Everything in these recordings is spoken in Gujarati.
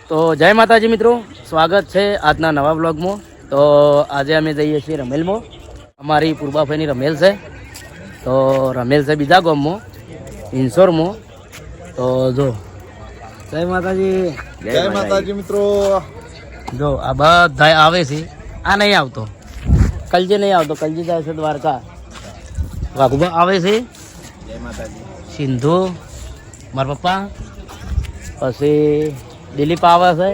તો જય માતાજી મિત્રો, સ્વાગત છે આજના નવા બ્લોગમાં. તો આજે અમે જઈએ છીએ રમેલમાં. અમારી પૂર્બાભાઈની રમેલ છે. તો રમેલ છે બીજા ગામમાં, ઇન્સોરમાં. તો જો જય માતાજી. જય માતાજી મિત્રો. જો આ બધા આવે છે. આ નહીં આવતો, કલજી નહીં આવતો, કલજી જાય છે દ્વારકા. વાઘુબા આવે છે, જય માતાજી. સિંધુ મારા પપ્પા, પછી દિલીપ આવે છે,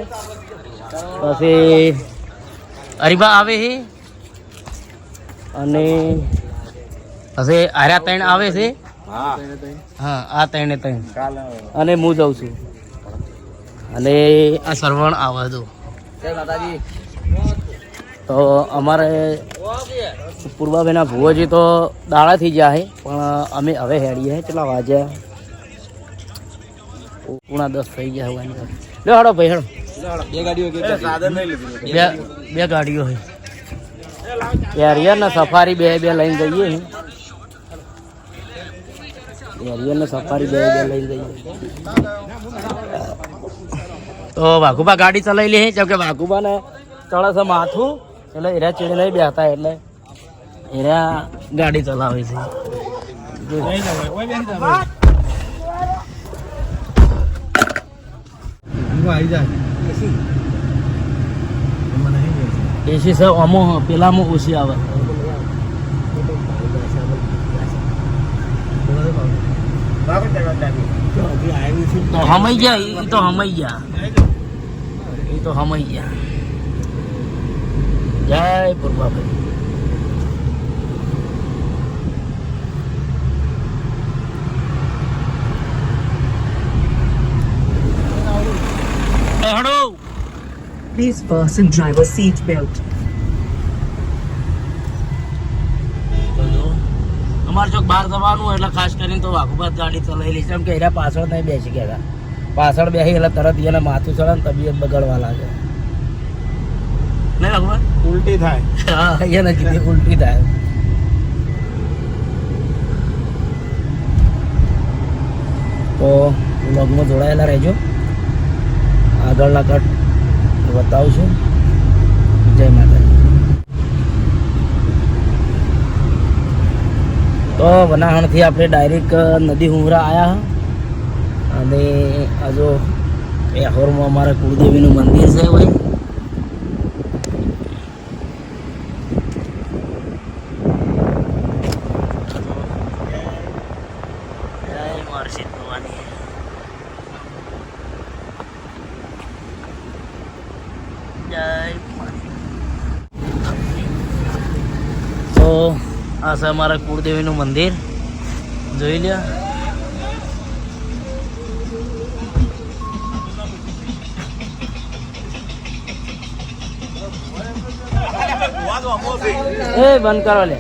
પછી હરિભા આવે છે, અને પછી આર્યા ત્રણ આવે છે. હા હા, આ ત્રણે ત્રણ. અને હું જાઉં છું, અને આ સરવણ આવે છે. જય માતાજી. તો અમારે પૂર્વાભાઈના ભુવોજી તો દાડા થઈ ગયા છે, પણ અમે હવે હેડીએ. કેટલા વાગ્યા? 9:30 થઈ ગયા હોય. લે હાડો ભાઈ, હેડો. બે ગાડીઓ બે ગાડીઓ છે એરિયર ને સફારી બે લઈને જઈએ. એરિયર ને સફારી બે લઈને જઈએ. તો વાઘુબા ગાડી ચલાવી લે, જેમ કે વાઘુબા ને ચડે છે માથું, એટલે એરા ચીડી નહીં બેસતા, એટલે એરા ગાડી ચલાવે છે. એસી છે અમો, પેલામાં ઓછી આવે. તો હમાઈ ગયા, એ તો હમાઈ ગયા, એ તો હમાઈ ગયા. જય પૂર્વાભાઈ. Please fasten driver seat belt. અમારે જો બહાર જવાનું એટલે ખાસ કરીને તો વાઘુબાદ ગાડી ચલાવી લે, કેમ કે એના પાછળ નહીં બેસી ગયા. પાછળ બેસી એટલે તરત એને માથું ચડે ને તબિયત બગડવા લાગે. નહીં વાઘુબાદ? ઉલટી થાય. હા, એને કીધી ઉલટી થાય. તો વ્લોગમાં જોડાયેલા રહેજો. આગળના કટ બતાવું છું. જય માતાજી. તો વનાહણથી આપણે ડાયરેક્ટ નદી હુમરા આવ્યા, અને આ જો એહોરમાં અમારા કુળદેવીનું મંદિર છે. ભાઈ તો આ છે અમારા કુળદેવીનું મંદિર, જોઈ લ્યો. એ બંધ કરો લે.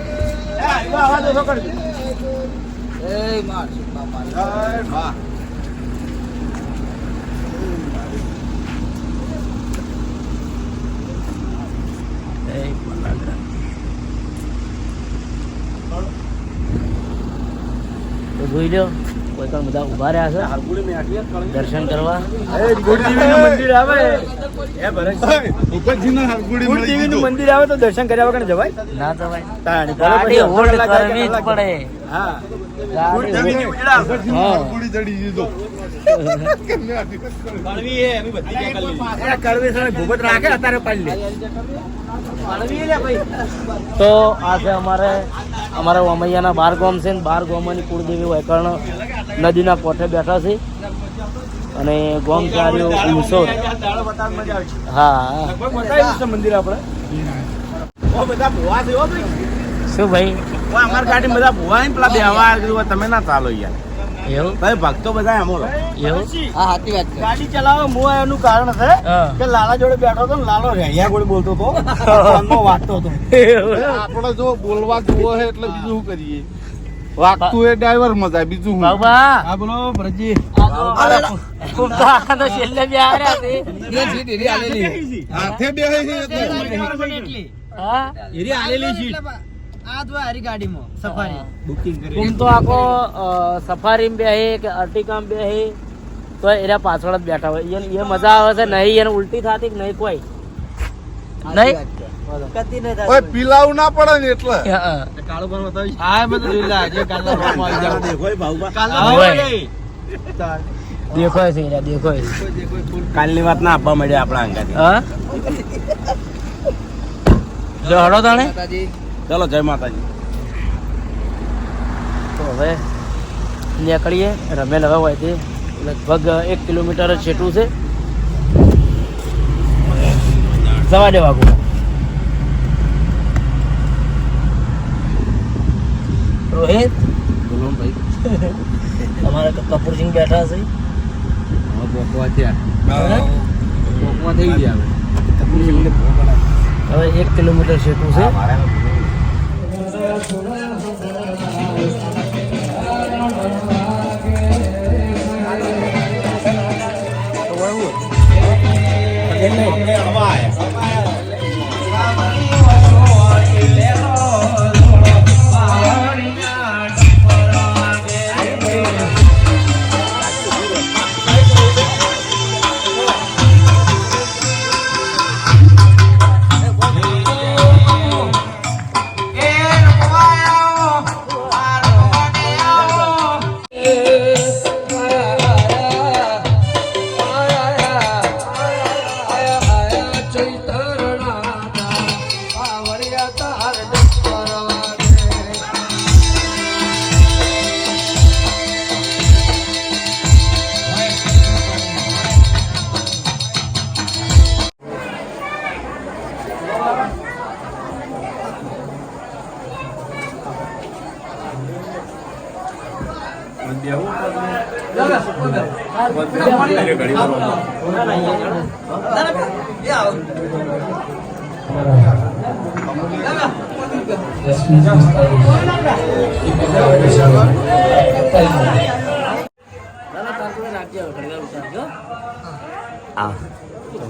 જોઈ લો, કોઈ પણ બધા ઉભા રહ્યા છે દર્શન કરવા. મંદિર આવે તો દર્શન કર્યા વગર જવાય ના જવાય, ગાડી હોલ્ડ કરવી જ પડે. તો આ છે અમારા વમૈયાના 12 ગામ છે. 12 ગામની કુળદેવી વૈકર્ણ નદીના કોઠે બેઠા છે, અને ગામ ચાર્યો ઇન્સોર. હા, મંદિર આપણે શું ભાઈ? અમારી ગાડી બધા ભુવા પેલા બેહવા તમે ના ચાલો યાર. એવું ભાઈ ભક્તો બધા અમોલો એવું? હા, સાચી વાત છે. ગાડી ચલાવો હું એનું કારણ છે કે લાલા જોડે બેઠો હતો ને લાલો રેડિયા જોડે બોલતો હતો, ફોનમાં વાગતો હતો. આપણે જો બોલવા જુઓ છે એટલે બીજું શું કરીએ, વાગતું એ ડ્રાઈવર મજા, બીજું બાબા. હા બોલો ભરતજી. ખૂબ તો આખા તો છેલ્લે બે આવ્યા છે. હાથે બેહે છે હા, એરી આલેલી સીટ. આ તો હારી ગાડીમાં સફારી બુકિંગ કરી. तुम तो आको सफारी में बेहे के अर्टिका में बेहे, तो તો એના પાછળ જ બેઠા હોય એ મજા આવે છે નહીં એને ઉલટી થતી કે નહીં કોઈ નહીં કદી નહીં ઓય પીલાવું ના પડે ને એટલે કાળો પણ બતાવી હા મેં તો જોઈ લા જે કાલના ભાવમાં આવી જાવ દેખોય ભાવ કાલના હા, ભાવ હોય. દેખો છે એના દેખો કાલની વાત ના આપવા મળ્યા આપણા અંગાથી હા જો હડો તાણે ચલો જય માતાજી તો હવે નીકળીએ રમેલ હવે હોયથી લગભગ 1 કિલોમીટર જ છેટું છે સવા દે વાગુ રોહિત બોલો ભાઈ તમારે કપૂરસિંહ બેઠા છે પોકવા થયા પોકવા થઈ ગયા હવે 1 કિલોમીટર છેટું છે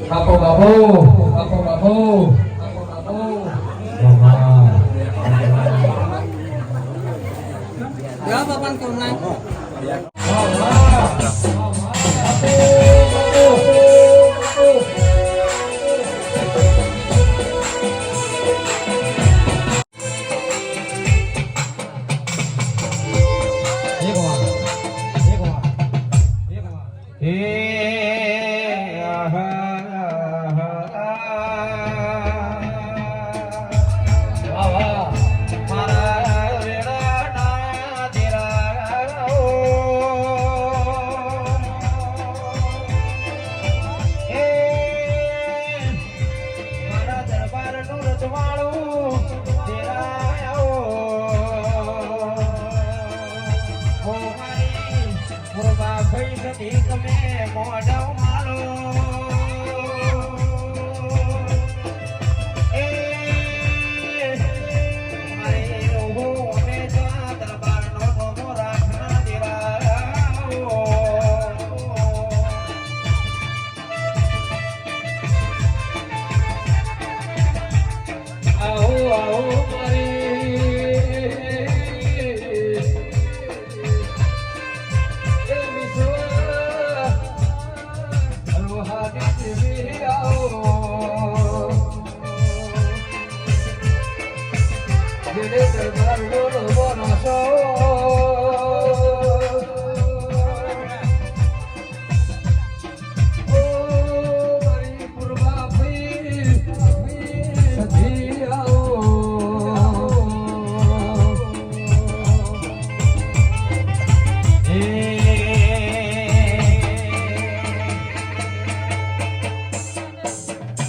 Bapo, bapo, bapo, bapo, bapo. Ya papan kemana?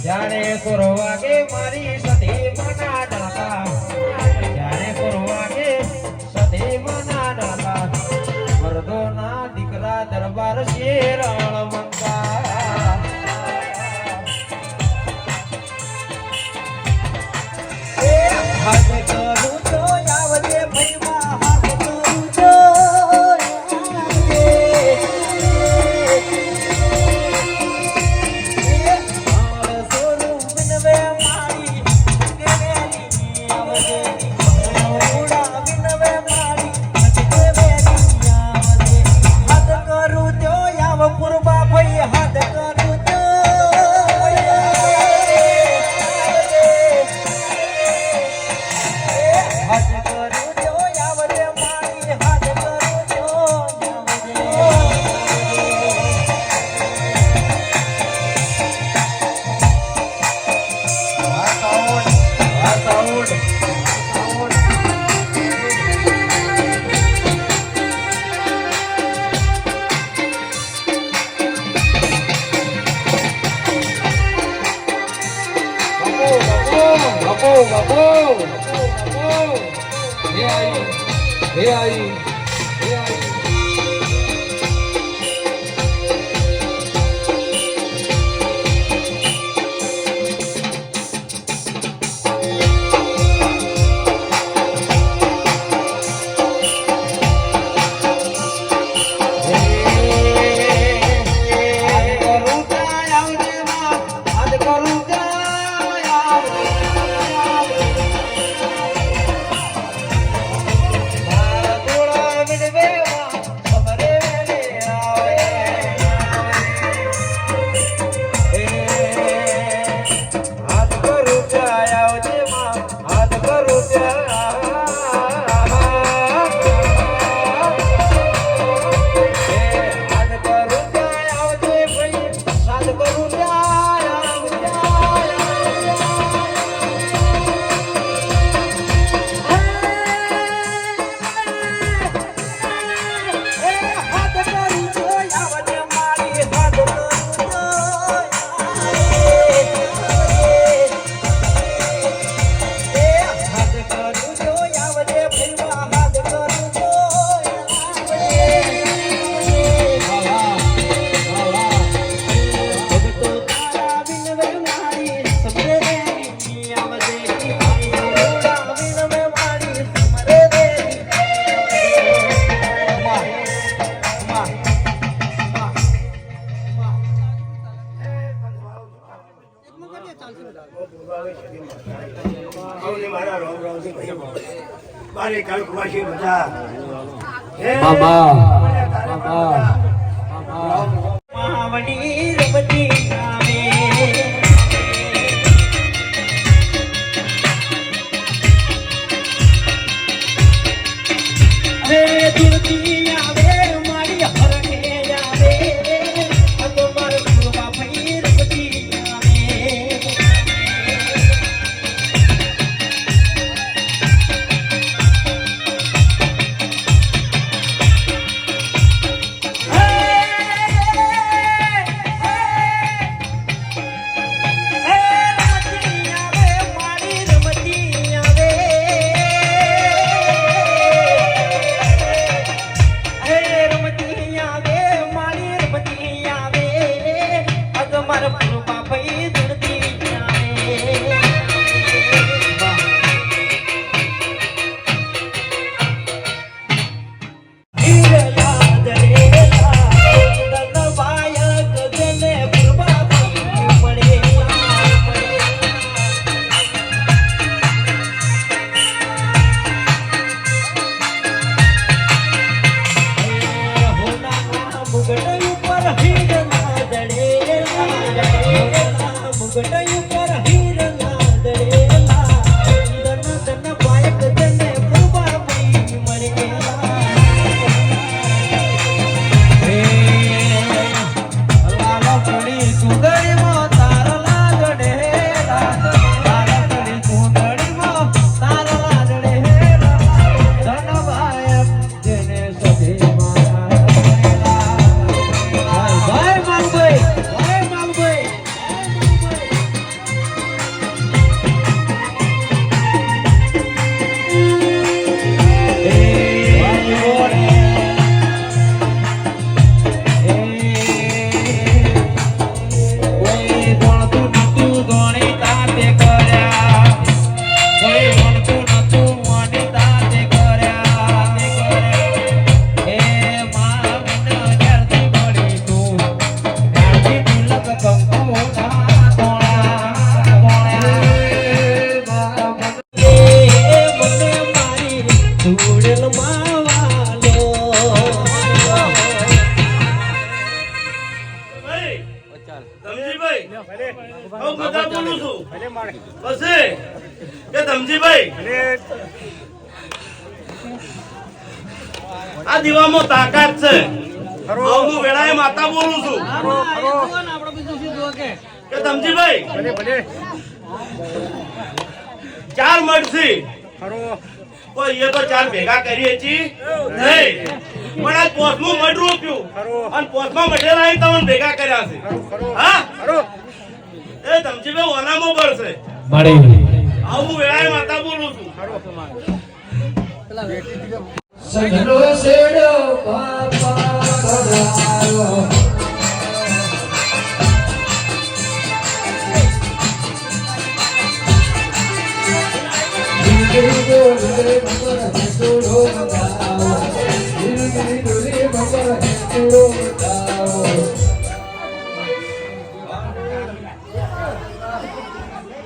જાણે કોરવાગે મારી સતી મના ડાકા જાણે કોરવાગે સતી મના ડાકા મર્દોના દીકરા દરબાર શેરણ મંકા એ હાથ કરું તો આવજે ભઈમાં હાથ કરું તો પૂર્વ બાપો હે આઈ હે આઈ હે આઈ બાબા માવડી રમતી નામે રે દુરતી આવે મારી હરખે આવે અગમર ગુરબા ભઈ રમતી નામે આ દીવામાં તાકાત છે. હું વેળાએ માતા બોલું છું કે ધમજીભાઈ ચાર મળશે કોઈ એ તો ચાર ભેગા કરીએ છીએ નહીં, પણ આજ પોસમું મઢ રોપ્યું અને પોસમાં મઢેલા તમને ભેગા કર્યા છે. હા એ ધમજીભાઈ ઓનામાં બળશે. આવું વેળા જય માતા બોલું છું. સગનો શેડો બાપા પધારો. ગીરી ડોલે બપર હસુડો બતાવો. ગીરી ડોલે બપર હસુડો બતાવો.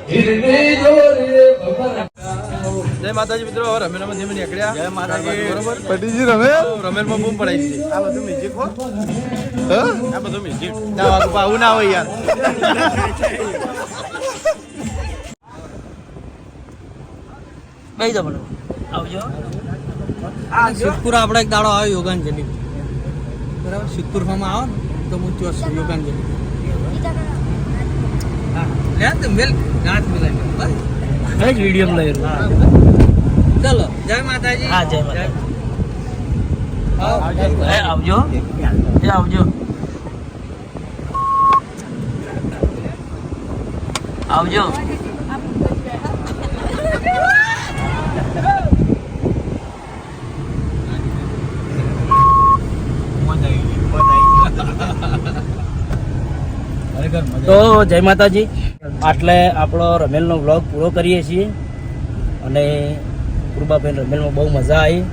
ગીરી ડોલે બપર. જય માતાજી મિત્રો, હવે રમેલમાં ધીમે નીકળ્યા. જય માતાજી. બરોબર. પટીજી રમેલ રમેલમાં બૂમ પડાઈ છે. આ બધું મ્યુઝિક હો આ બધું મ્યુઝિક ના વાગુ આવું ના હોય યાર. બેસી જાઓ બોલો. આવજો. સિદ્ધપુર આપણે એક દાડો આવ્યો યોગાંજલિ, બરાબર? સિદ્ધપુર ફાર્મમાં આવો ને તો હું ચોસ યોગાંજલિ. હા લે તો મેલ ગાંઠ મિલાઈ બસ. જ વિડીયો લઈ રહ્યો. ચલો જય માતાજી. હા જય માતાજી. આવજો. આવજો. આવજો. તો જય માતાજી. આટલે આપણો રમેલનો વ્લોગ પૂરો કરીએ છીએ અને કૃપાબેન રમેલમાં બહુ મજા આવી.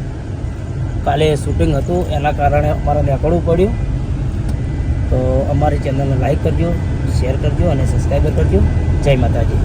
કાલે શૂટિંગ હતું એના કારણે અમારે નીકળવું પડ્યું. તો અમારી ચેનલને લાઈક કરજો, શેર કરજો અને સબસ્ક્રાઈબર કરજો. જય માતાજી.